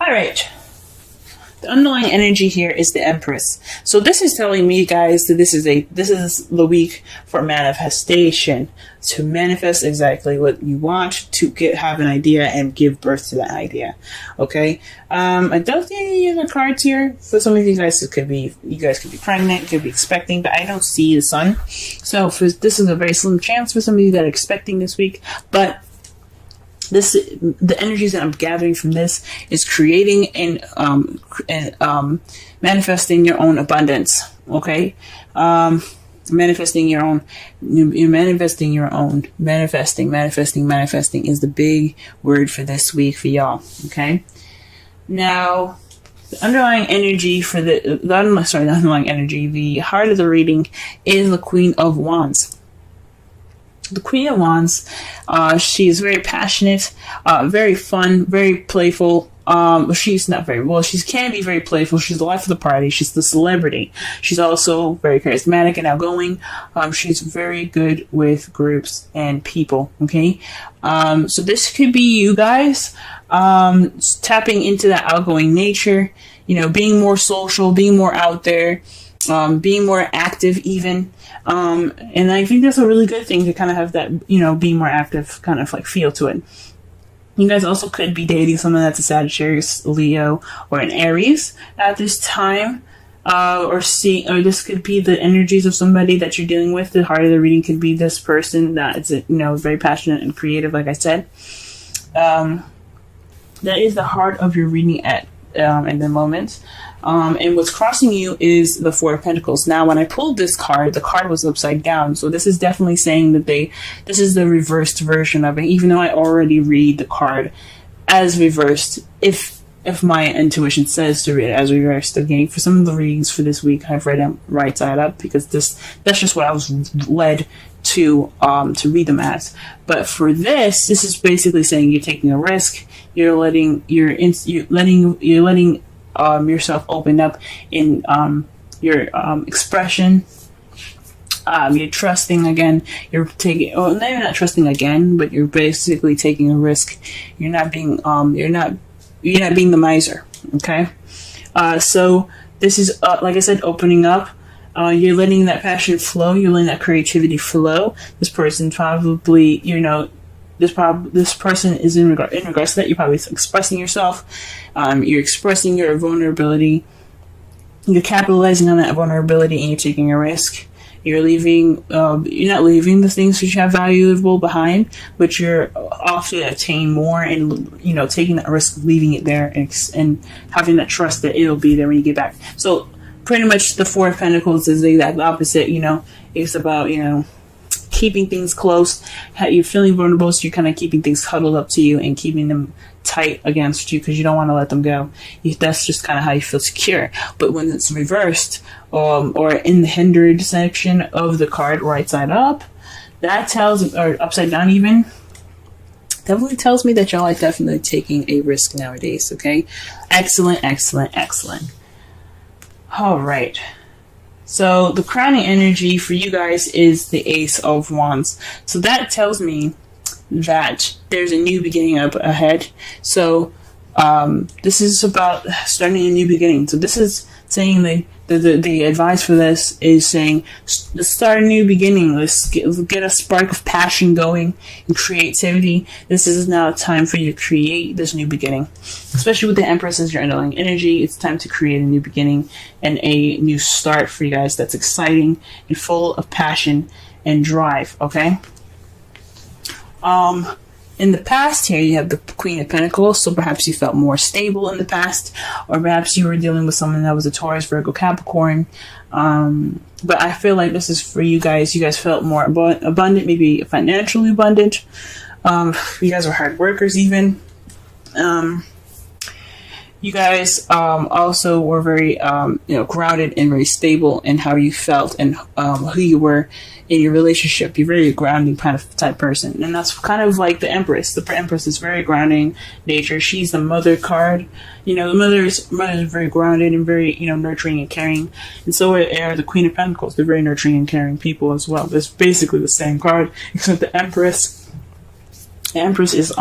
All right. The underlying energy here is the Empress. So this is telling me, guys, that this is the week for manifestation, to manifest exactly what you want, to have an idea and give birth to that idea. Okay. I don't see any of the cards here. For some of you guys, you guys could be pregnant, could be expecting, but I don't see the sun. So this is a very slim chance for some of you that are expecting this week, but the energies that I'm gathering from this is creating and manifesting your own abundance. Okay, manifesting your own. Manifesting is the big word for this week for y'all. Okay, now the underlying energy for the underlying energy, the heart of the reading is the Queen of Wands. The Queen of Wands, she is very passionate, very fun, very playful. She's not very well. She can be very playful. She's the life of the party. She's the celebrity. She's also very charismatic and outgoing. She's very good with groups and people. Okay, so this could be you guys tapping into that outgoing nature. You know, being more social, being more out there, being more active even. And I think that's a really good thing to kind of have that, you know, be more active kind of like feel to it. You guys also could be dating someone that's a Sagittarius, Leo, or an Aries at this time. Or this could be the energies of somebody that you're dealing with. The heart of the reading could be this person that is, you know, very passionate and creative, like I said. That is the heart of your reading in the moment. And what's crossing you is the Four of Pentacles. Now, when I pulled this card, the card was upside down. So this is definitely saying that this is the reversed version of it, even though I already read the card as reversed. If my intuition says to read it as reversed, again, for some of the readings for this week, I've read them right side up because that's just what I was led to read them as. But for this is basically saying you're taking a risk. You're letting yourself open up in your expression. You're trusting again. You're not trusting again, but you're basically taking a risk. You're not being the miser. Okay. So this is like I said, opening up. You're letting that passion flow. You're letting that creativity flow. This person probably, you know, this person is in regards to that. You're probably expressing yourself. You're expressing your vulnerability. You're capitalizing on that vulnerability, and you're taking a risk. You're leaving. You're not leaving the things that you have valuable behind, but you're off to attain more, and you know, taking that risk, leaving it there, and having that trust that it'll be there when you get back. So, pretty much, the Four of Pentacles is the exact opposite. You know, it's about, you know, keeping things close. You're feeling vulnerable, so you're kind of keeping things huddled up to you and keeping them tight against you because you don't want to let them go. That's just kind of how you feel secure. But when it's reversed, or in the hindered section of the card, right side up, that tells, or upside down even, definitely tells me that y'all are definitely taking a risk nowadays. Okay, excellent. All right. So the crowning energy for you guys is the Ace of Wands. So that tells me that there's a new beginning up ahead. So this is about starting a new beginning. So this is saying the advice for this is saying, let's start a new beginning. Let's get a spark of passion going and creativity. This is now time for you to create this new beginning. Especially with the Empress as your underlying energy, it's time to create a new beginning and a new start for you guys that's exciting and full of passion and drive, okay? In the past here, you have the Queen of Pentacles, so perhaps you felt more stable in the past, or perhaps you were dealing with someone that was a Taurus, Virgo, Capricorn. But I feel like this is for you guys. You guys felt more abundant, maybe financially abundant. You guys are hard workers even. You guys also were very grounded and very stable in how you felt and who you were in your relationship. You're very grounding kind of type person, and that's kind of like the Empress. The Empress is very grounding nature. She's the mother card. You know, the mother is very grounded and very, nurturing and caring, and so are the Queen of Pentacles. They're very nurturing and caring people as well. It's basically the same card, except the Empress. The Empress is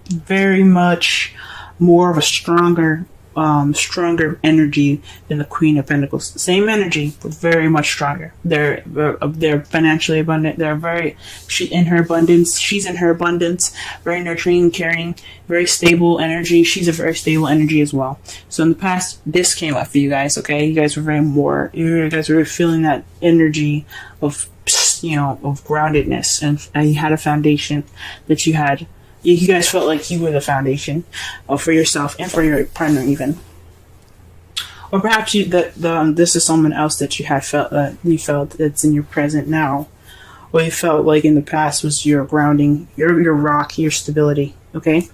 very much more of a stronger energy than the Queen of Pentacles. Same energy, but very much stronger. They're financially abundant. She's in her abundance. Very nurturing, caring, very stable energy. She's a very stable energy as well. So in the past, this came up for you guys. Okay, you guys were feeling that energy of groundedness, and you had a foundation that you had. You guys felt like you were the foundation for yourself and for your partner, even. Or perhaps this is someone else that you felt that's in your present now, or you felt like in the past was your grounding, your rock, your stability. Okay.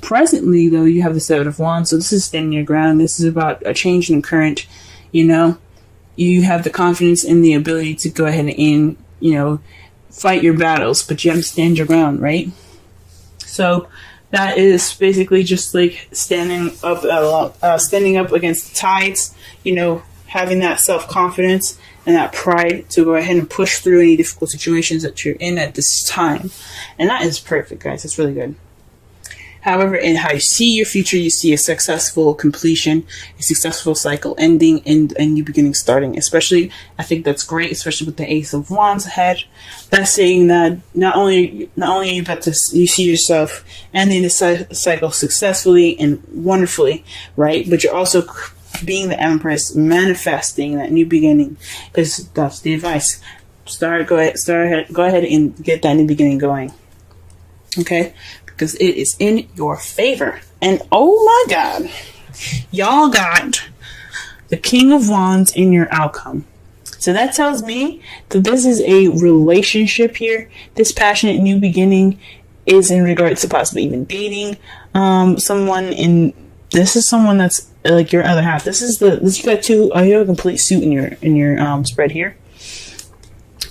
Presently, though, you have the Seven of Wands, so this is standing your ground. This is about a change in current. You have the confidence and the ability to go ahead and fight your battles, but you have to stand your ground, right? So that is basically just like standing up against the tides, having that self-confidence and that pride to go ahead and push through any difficult situations that you're in at this time. And that is perfect, guys. That's really good. However, in how you see your future, you see a successful completion, a successful cycle ending, and a new beginning starting. Especially, I think that's great, especially with the Ace of Wands ahead. That's saying that not only are you about to you see yourself ending the cycle successfully and wonderfully, right? But you're also being the Empress, manifesting that new beginning. Because that's the advice. Go ahead and get that new beginning going. Okay. Because it is in your favor. And oh my God, y'all got the King of Wands in your outcome. So that tells me that this is a relationship here. This passionate new beginning is in regards to possibly even dating someone. This is someone that's like your other half. You got you have a complete suit in your spread here.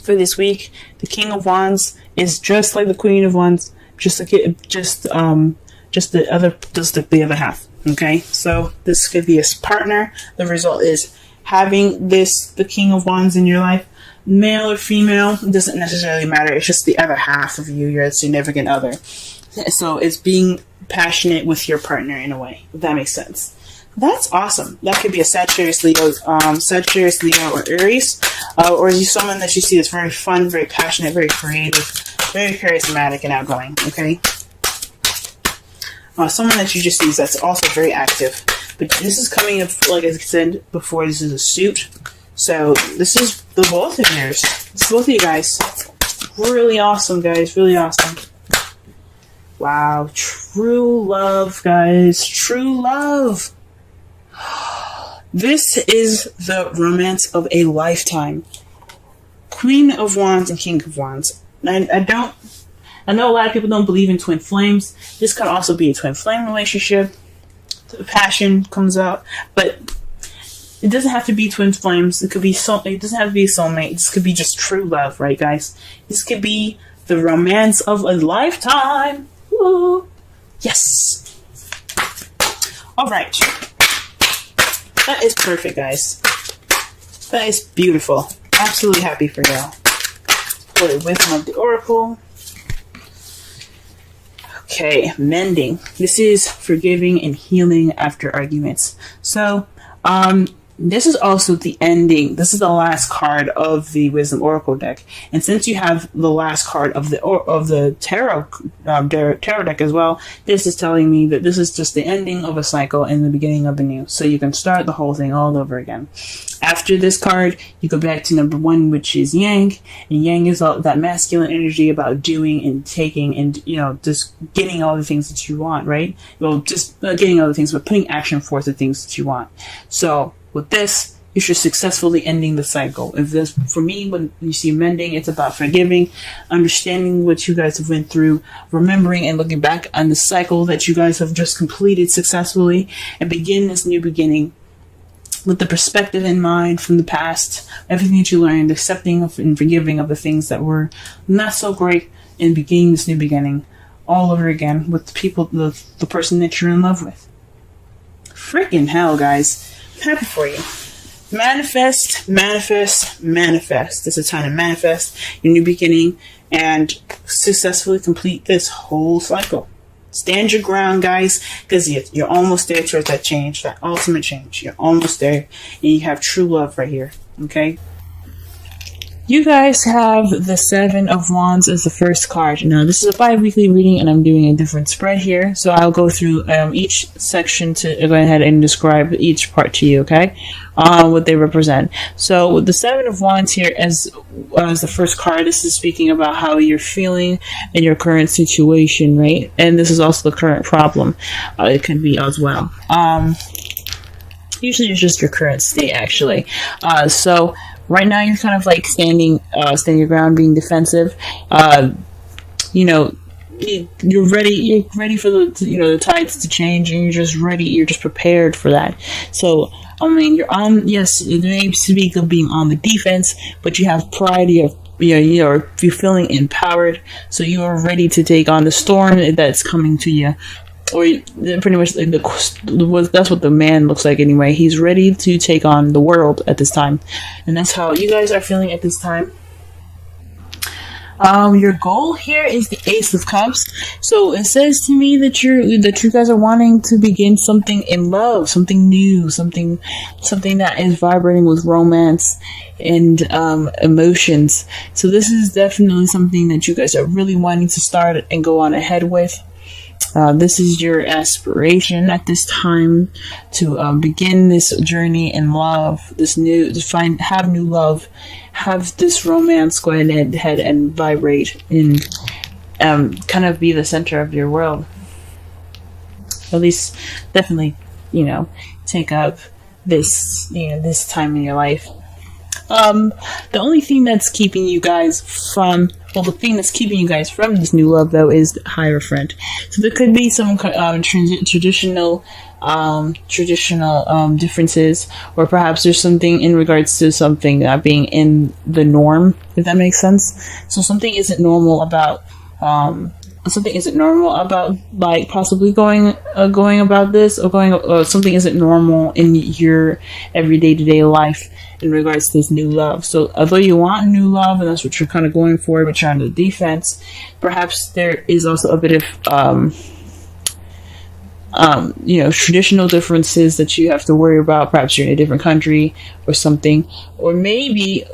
For this week, the King of Wands is just like the Queen of Wands. Just the other half. Okay, so this could be a partner. The result is having the King of Wands in your life, male or female, it doesn't necessarily matter. It's just the other half of you, your significant other. So it's being passionate with your partner in a way, if that makes sense. That's awesome. That could be a Sagittarius, Leo, or Aries, or someone that you see that's very fun, very passionate, very creative, very charismatic and outgoing. Okay, someone that you just see that's also very active. But this is coming up, like I said before, this is a suit. So this is the both of yours. It's both of you guys. Really awesome, guys. Really awesome. Wow, true love, guys. True love. This is the romance of a lifetime. Queen of Wands and King of Wands. I know a lot of people don't believe in twin flames. This could also be a twin flame relationship. The passion comes out, but it doesn't have to be twin flames. It doesn't have to be a soulmate. This could be just true love, right, guys? This could be the romance of a lifetime. Woo! Yes. All right. That is perfect, guys. That is beautiful. Absolutely happy for y'all. For the wisdom of the Oracle. Okay, mending. This is forgiving and healing after arguments. So, this is also the ending. This is the last card of the Wisdom Oracle deck, and since you have the last card of the tarot deck as well, this is telling me that this is just the ending of a cycle and the beginning of a new. So you can start the whole thing all over again. After this card, you go back to number 1, which is Yang, and Yang is all that masculine energy about doing and taking, and just getting all the things that you want, right? Well, just getting all the things, but putting action forth the things that you want. So with this, you're successfully ending the cycle. For me, when you see mending, it's about forgiving, understanding what you guys have went through, remembering and looking back on the cycle that you guys have just completed successfully, and begin this new beginning with the perspective in mind from the past, everything that you learned, accepting and forgiving of the things that were not so great, and beginning this new beginning all over again with the people, the person that you're in love with. Freaking hell, guys. I'm happy for you. Manifest, manifest, manifest. It's a time to manifest your new beginning and successfully complete this whole cycle. Stand your ground, guys, because you're almost there towards that change, that ultimate change. You're almost there, and you have true love right here, okay? You guys have the Seven of Wands as the first card. Now, this is a bi-weekly reading, and I'm doing a different spread here, so I'll go through each section to go ahead and describe each part to you, okay? What they represent. So, with the Seven of Wands here as the first card, this is speaking about how you're feeling in your current situation, right? And this is also the current problem. It can be as well. Usually it's just your current state, actually. So right now you're kind of like standing your ground, being defensive. You know, you're ready for the tides to change, and you're just ready. You're just prepared for that. So I mean, you're on. Yes, it may speak of being on the defense, but you have pride. You're feeling empowered, so you are ready to take on the storm that's coming to you. Or pretty much like that's what the man looks like anyway. He's ready to take on the world at this time, and that's how you guys are feeling at this time. Your goal here is the Ace of Cups. So it says to me that you guys are wanting to begin something in love, something new, something that is vibrating with romance and emotions. So this is definitely something that you guys are really wanting to start and go on ahead with. This is your aspiration at this time to begin this journey in love, have new love, have this romance go ahead and vibrate and kind of be the center of your world. At least, definitely, take up this time in your life. The only thing that's keeping you guys from this new love, though, is the Hierophant. So there could be some traditional differences, or perhaps there's something in regards to something not being in the norm, if that makes sense. So something isn't normal about like possibly going about this, or something isn't normal in your everyday to-day life in regards to this new love. So although you want new love and that's what you're kind of going for, but you're on the defense, perhaps there is also a bit of traditional differences that you have to worry about. Perhaps you're in a different country or something, or maybe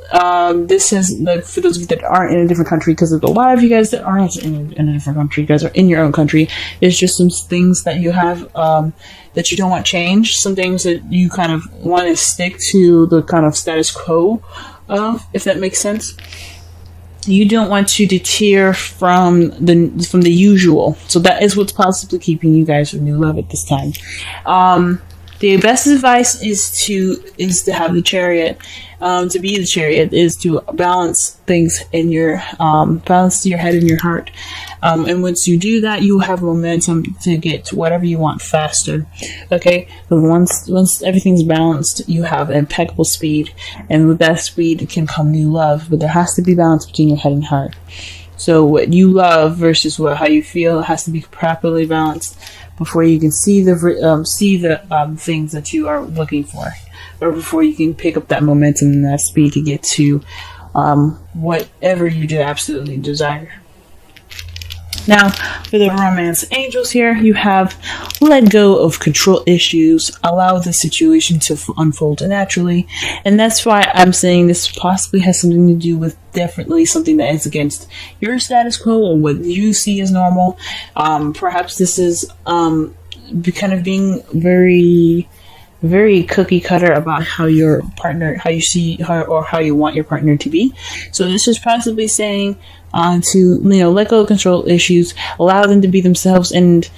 this is like for those of you that aren't in a different country, because there's a lot of you guys that aren't in a different country. You guys are in your own country. There's just some things that you have that you don't want change. Some things that you kind of want to stick to the kind of status quo of, if that makes sense. You don't want to deter from the usual. So that is what's possibly keeping you guys from new love at this time. The best advice is to have the Chariot. To be the Chariot is to balance things in your balance your head and your heart. And once you do that, you have momentum to get to whatever you want faster. Okay, but once everything's balanced, you have impeccable speed, and with that speed can come new love. But there has to be balance between your head and heart. So what you love versus how you feel has to be properly balanced before you can see the things that you are looking for, or before you can pick up that momentum and that speed to get to whatever you do absolutely desire. Now, for the romance angels here, you have let go of control issues, allow the situation to unfold naturally, and that's why I'm saying this possibly has something to do with definitely something that is against your status quo or what you see as normal. Perhaps this is kind of being very, very cookie cutter about how your partner, how you want your partner to be. So this is possibly saying to let go of control issues, allow them to be themselves, and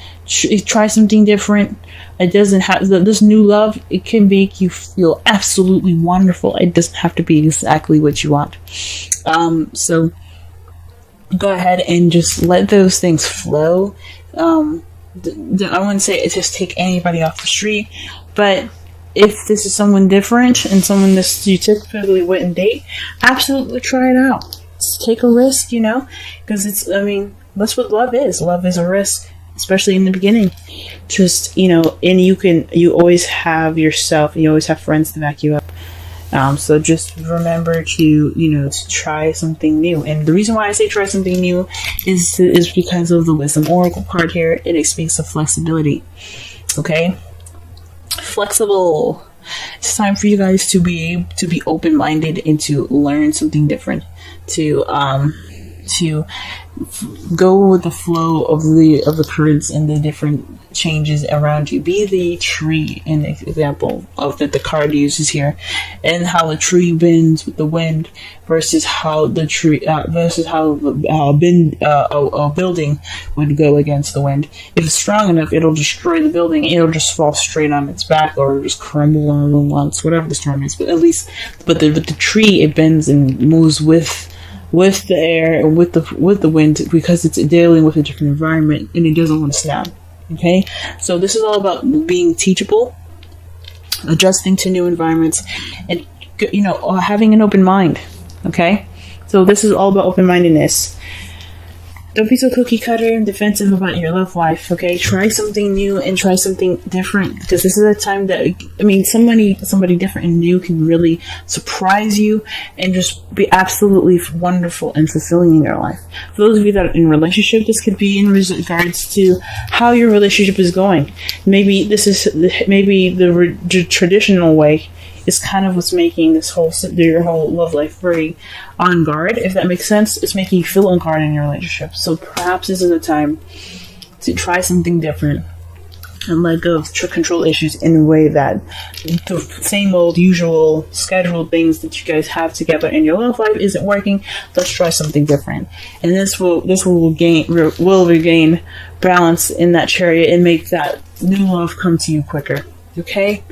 try something different. It doesn't have this new love. It can make you feel absolutely wonderful. It doesn't have to be exactly what you want. So go ahead and just let those things flow. I wouldn't say it's just take anybody off the street, but if this is someone different and someone that you typically wouldn't date, absolutely try it out. Take a risk, because that's what love is. Love is a risk, especially in the beginning. Just, and you always have yourself, and you always have friends to back you up. So just remember to, to try something new. And the reason why I say try something new is because of the Wisdom Oracle card here. It speaks of flexibility. Okay? Flexible. It's time for you guys to be open-minded and to learn something different. To go with the flow of the currents and the different changes around you. Be the tree, an example of that the card uses here, and how the tree bends with the wind versus how the tree versus how a building would go against the wind. If it's strong enough, it'll destroy the building. It'll just fall straight on its back or just crumble on once, whatever the storm is. But at least, the tree, it bends and moves with the air and with the wind, because it's dealing with a different environment and it doesn't want to snap. Okay, so this is all about being teachable, adjusting to new environments, and having an open mind. Okay, so this is all about open-mindedness. Don't be so cookie cutter and defensive about your love life, okay? Try something new and try something different, because this is a time that, somebody different and new can really surprise you and just be absolutely wonderful and fulfilling in your life. For those of you that are in a relationship, this could be in regards to how your relationship is going. Maybe the traditional way is kind of what's making your whole love life very on guard, if that makes sense. It's making you feel on guard in your relationship. So perhaps this is a time to try something different and let go of control issues in a way that the same old usual scheduled things that you guys have together in your love life isn't working. Let's try something different, and this will regain balance in that chariot and make that new love come to you quicker. Okay.